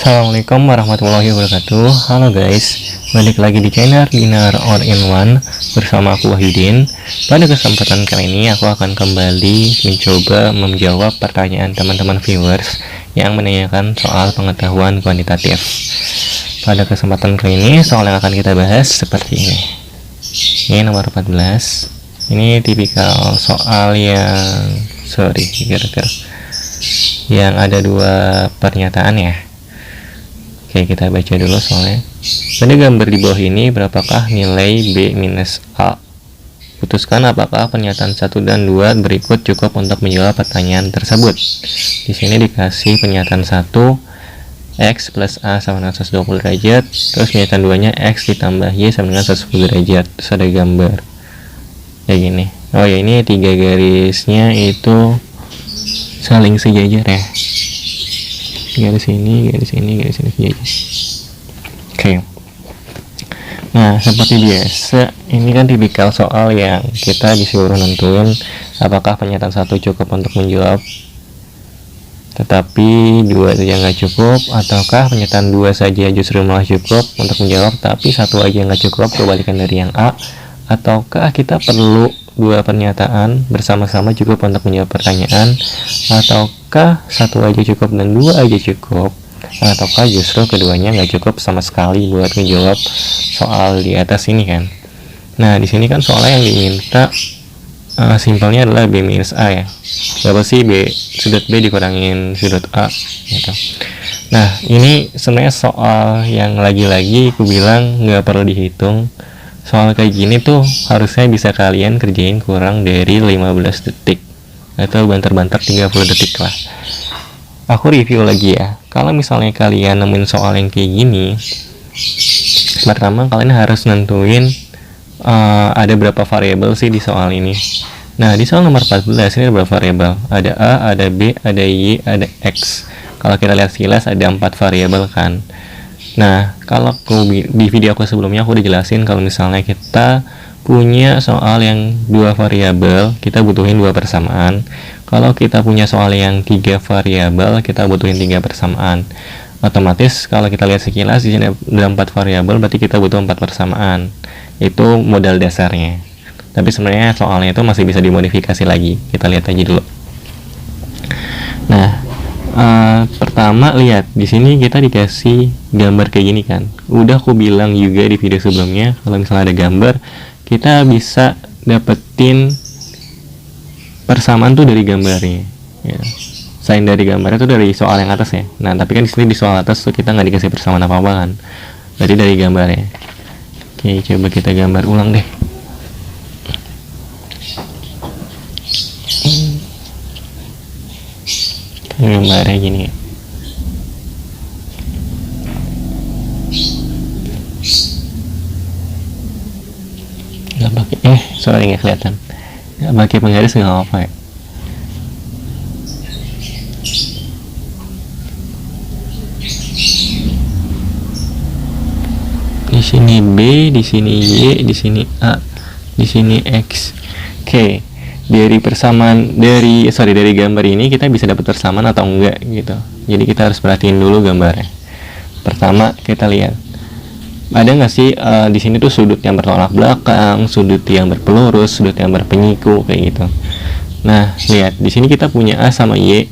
Assalamualaikum warahmatullahi wabarakatuh. Halo guys, balik lagi di channel Dinar All in One bersama aku Wahyudin. Pada kesempatan kali ini aku akan kembali mencoba menjawab pertanyaan teman-teman viewers yang menanyakan soal pengetahuan kuantitatif. Pada kesempatan kali ini soal yang akan kita bahas seperti ini. Ini nomor 14. Ini tipikal soal yang yang ada dua pernyataan ya. Oke, kita baca dulu soalnya. Pada gambar di bawah ini, berapakah nilai B minus A? Putuskan apakah pernyataan 1 dan 2 berikut cukup untuk menjawab pertanyaan tersebut. Di sini dikasih pernyataan 1, X plus A sama dengan 120 derajat. Terus pernyataan 2-nya X ditambah Y sama dengan 110 derajat. Terus ada gambar. Kayak gini. Oh ya, ini 3 garisnya itu saling sejajar ya. Garis ini sejajar. Oke. Nah, seperti biasa, ini kan tipikal soal yang kita disuruh nentuin apakah pernyataan 1 cukup untuk menjawab, tetapi 2 saja nggak cukup, ataukah pernyataan 2 saja justru malah cukup untuk menjawab, tapi 1 aja nggak cukup, kebalikan dari yang A, ataukah kita perlu 2 pernyataan bersama-sama cukup untuk menjawab pertanyaan, ataukah 1 aja cukup dan 2 aja cukup, ataukah justru keduanya nggak cukup sama sekali buat menjawab soal di atas ini kan. Nah, di sini kan soalnya yang diminta simpelnya adalah B minus A ya. Berapa sih B sudut B dikurangin sudut A gitu. Nah, ini sebenarnya soal yang lagi-lagi aku bilang nggak perlu dihitung. Soal kayak gini tuh harusnya bisa kalian kerjain kurang dari 15 detik atau banter-banter 30 detik lah. Aku review lagi ya. Kalau misalnya kalian nemuin soal yang kayak gini, pertama kalian harus nentuin ada berapa variabel sih di soal ini. Nah, di soal nomor 14 ini ada berapa variabel? Ada A, ada B, ada Y, ada X. Kalau kita lihat sekilas ada 4 variabel kan. Nah, kalau di video aku sebelumnya aku udah jelasin kalau misalnya kita punya soal yang 2 variabel, kita butuhin 2 persamaan. Kalau kita punya soal yang 3 variabel, kita butuhin 3 persamaan. Otomatis kalau kita lihat sekilas di sini ada 4 variabel, berarti kita butuh 4 persamaan. Itu modal dasarnya. Tapi sebenarnya soalnya itu masih bisa dimodifikasi lagi. Kita lihat aja dulu. Nah, pertama lihat di sini kita dikasih gambar kayak gini kan. Udah aku bilang juga di video sebelumnya kalau misalnya ada gambar kita bisa dapetin persamaan tuh dari gambarnya ya. Selain dari gambarnya tuh dari soal yang atas ya. Nah, tapi kan di sini di soal atas tuh kita nggak dikasih persamaan apa-apa kan. Berarti dari gambarnya. Oke, coba kita gambar ulang deh. Gambarnya gini. Nggak pakai sorry nggak kelihatan. Nggak pakai penggaris nggak apa ya. Di sini B, di sini Y, di sini A, di sini X. Oke. Dari persamaan dari gambar ini kita bisa dapat persamaan atau enggak gitu. Jadi kita harus perhatiin dulu gambarnya. Pertama kita lihat ada nggak sih di sini tuh sudut yang bertolak belakang, sudut yang berpelurus, sudut yang berpenyiku kayak gitu. Nah, lihat di sini kita punya A sama Y.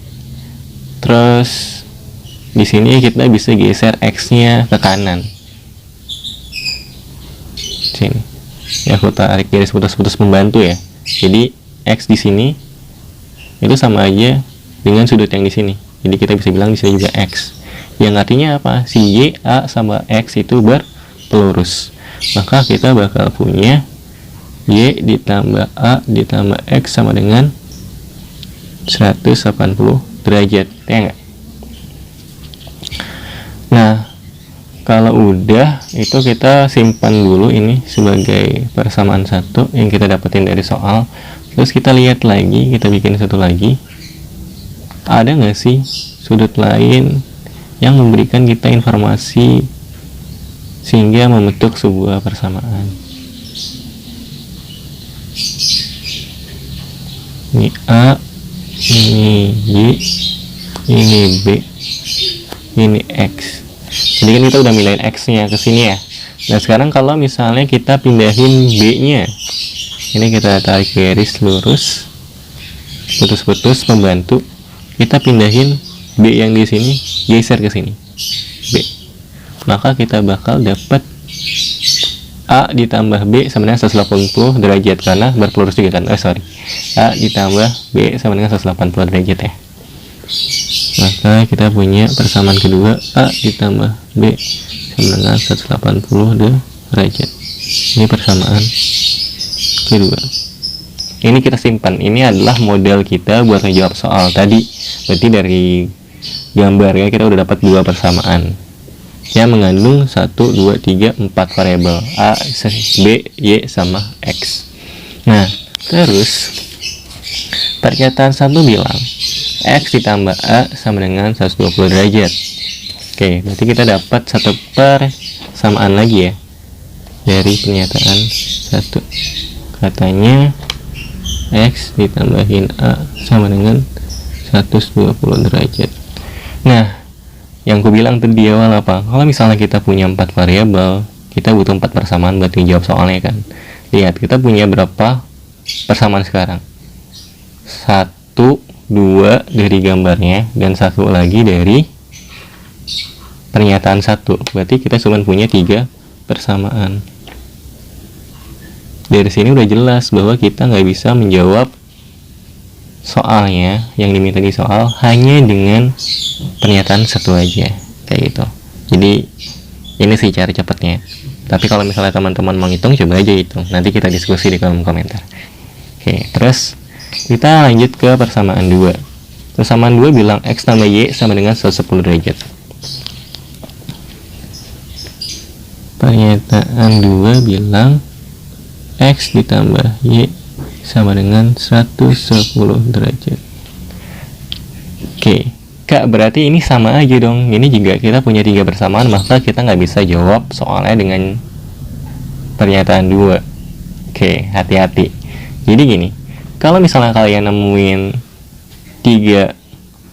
Terus di sini kita bisa geser X-nya ke kanan. Sini. Ya, aku tarik garis putus-putus membantu ya. Jadi X di sini itu sama aja dengan sudut yang di sini. Jadi kita bisa bilang di sini juga X. Yang artinya apa? Si Y, A sama X itu berpelurus. Maka kita bakal punya Y ditambah A ditambah X sama dengan 180 derajat. Ya enggak? Nah, kalau udah itu kita simpan dulu ini sebagai persamaan 1 yang kita dapetin dari soal. Terus kita lihat lagi, kita bikin satu lagi. Ada nggak sih sudut lain yang memberikan kita informasi sehingga membentuk sebuah persamaan? Ini A, ini Y, ini B, ini X. Jadi kan kita udah pindahin X-nya ke sini ya. Nah sekarang kalau misalnya kita pindahin B-nya, ini kita tarik garis lurus, putus-putus pembantu, kita pindahin B yang di sini, geser ke sini, B. Maka kita bakal dapat A ditambah B sama dengan 180 derajat karena berpelurus juga kan. A ditambah B sama dengan 180 derajat ya. Maka kita punya persamaan kedua, A ditambah B sama dengan 180 derajat. Ini persamaan kedua. Ini kita simpan. Ini adalah model kita buat ngejawab soal tadi. Berarti dari gambarnya kita udah dapat dua persamaan yang mengandung 1, 2, 3, 4 variabel A, B, Y, sama X. Nah, terus pernyataan 1 bilang X ditambah A sama dengan 120 derajat. Oke, berarti kita dapat satu persamaan lagi ya dari pernyataan 1. Katanya X ditambahin A sama dengan 120 derajat. Nah, yang ku bilang tadi di awal apa? Kalau misalnya kita punya 4 variabel, kita butuh 4 persamaan buat dijawab soalnya kan. Lihat, kita punya berapa persamaan sekarang? 1, 2 dari gambarnya, dan 1 lagi dari pernyataan 1. Berarti kita cuma punya 3 persamaan. Dari sini udah jelas bahwa kita nggak bisa menjawab soalnya yang diminta di soal hanya dengan pernyataan 1 aja kayak gitu. Jadi ini sih cara cepatnya. Tapi kalau misalnya teman-teman mau hitung, coba aja hitung. Nanti kita diskusi di kolom komentar. Oke, terus kita lanjut ke persamaan 2. Persamaan 2 bilang X tambah Y sama dengan 110 derajat. Pernyataan 2 bilang X ditambah Y sama dengan 110 derajat. Oke, Kak, berarti ini sama aja dong. Ini juga kita punya 3 persamaan, maka kita nggak bisa jawab soalnya dengan pernyataan 2. Oke, hati-hati. Jadi gini, kalau misalnya kalian nemuin 3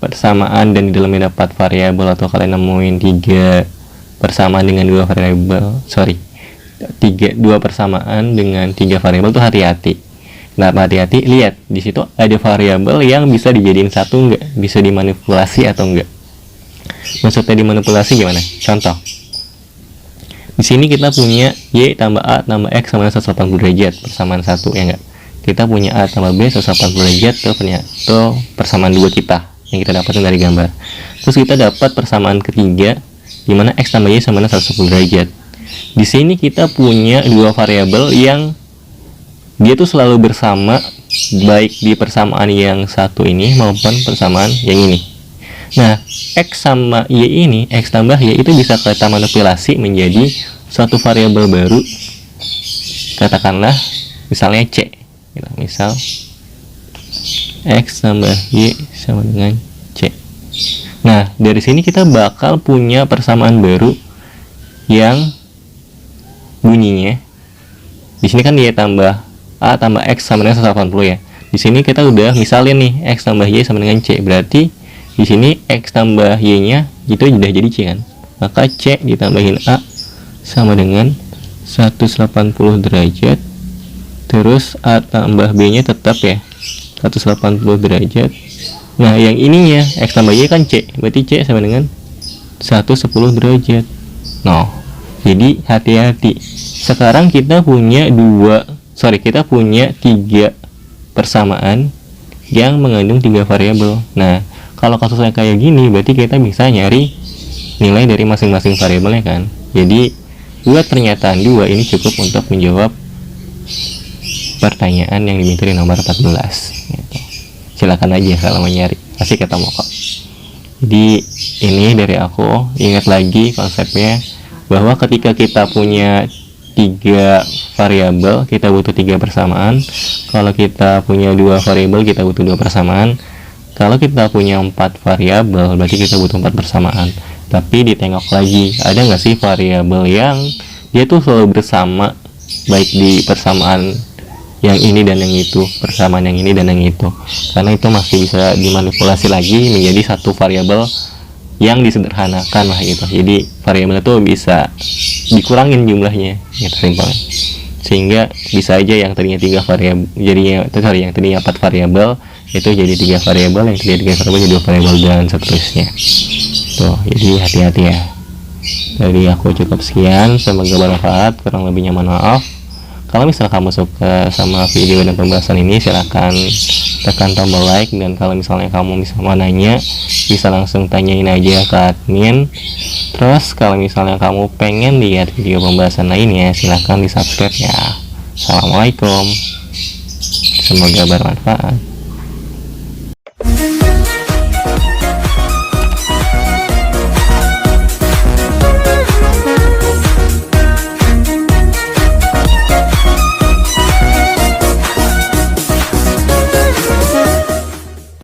persamaan dan di dalamnya dapat variabel, atau kalian nemuin 3 persamaan dengan 2 variabel, 2 persamaan dengan 3 variabel, tuh hati-hati. Kenapa hati-hati? Lihat, di situ ada variabel yang bisa dijadiin satu enggak, bisa dimanipulasi atau enggak. Maksudnya dimanipulasi gimana? Contoh, di sini kita punya Y tambah A tambah X sama 180 derajat, persamaan 1 ya enggak? Kita punya A tambah B 180 derajat, tuh persamaan 2 kita yang kita dapatkan dari gambar. Terus kita dapat persamaan ketiga di mana X tambah Y sama dengan 110 derajat. Di sini kita punya 2 variabel yang dia tuh selalu bersama, baik di persamaan yang satu ini maupun persamaan yang ini. Nah, X sama Y ini, X tambah Y itu bisa kita manipulasi menjadi suatu variabel baru. Katakanlah misalnya C gitu. Misal X tambah Y sama dengan C. Nah, dari sini kita bakal punya persamaan baru yang bunyinya, di sini kan Y tambah A tambah X sama dengan 180 ya. Di sini kita udah misalin nih X tambah Y sama dengan C. Berarti di sini X tambah Y-nya itu udah jadi C kan. Maka C ditambahin A sama dengan 180 derajat. Terus A tambah B-nya tetap ya 180 derajat. Nah, yang ininya X tambah Y kan C. Berarti C sama dengan 110 derajat. Nah, jadi hati-hati. Sekarang kita punya 3 persamaan yang mengandung 3 variabel. Nah, kalau kasusnya kayak gini, berarti kita bisa nyari nilai dari masing-masing variabelnya kan. Jadi, buat pernyataan 2 ini cukup untuk menjawab pertanyaan yang diminta di nomor 14 gitu. Silakan aja kalau mau nyari, pasti ketemu kok. Jadi, ini dari aku. Ingat lagi konsepnya, bahwa ketika kita punya 3 variabel, kita butuh 3 persamaan. Kalau kita punya 2 variabel, kita butuh 2 persamaan. Kalau kita punya 4 variabel, berarti kita butuh 4 persamaan. Tapi ditengok lagi, ada nggak sih variabel yang dia tuh selalu bersama, baik di persamaan yang ini dan yang itu, persamaan yang ini dan yang itu. Karena itu masih bisa dimanipulasi lagi menjadi satu variabel yang disederhanakan lah gitu. Jadi variabel itu bisa dikurangin jumlahnya gitu simpelnya, sehingga bisa aja yang tadinya 3 variabel jadinya yang tadinya 4 variabel itu jadi 3 variabel, yang tadinya 3 variabel jadi 2 variabel, dan seterusnya tuh. Jadi hati-hati ya. Dari aku cukup sekian, semoga bermanfaat, kurang lebihnya mohon maaf. Kalau misalnya kamu suka sama video dan pembahasan ini, silahkan tekan tombol like, dan kalau misalnya kamu mau nanya, bisa langsung tanyain aja ke admin. Terus kalau misalnya kamu pengen lihat video pembahasan lainnya, silahkan di subscribe ya. Assalamualaikum, semoga bermanfaat.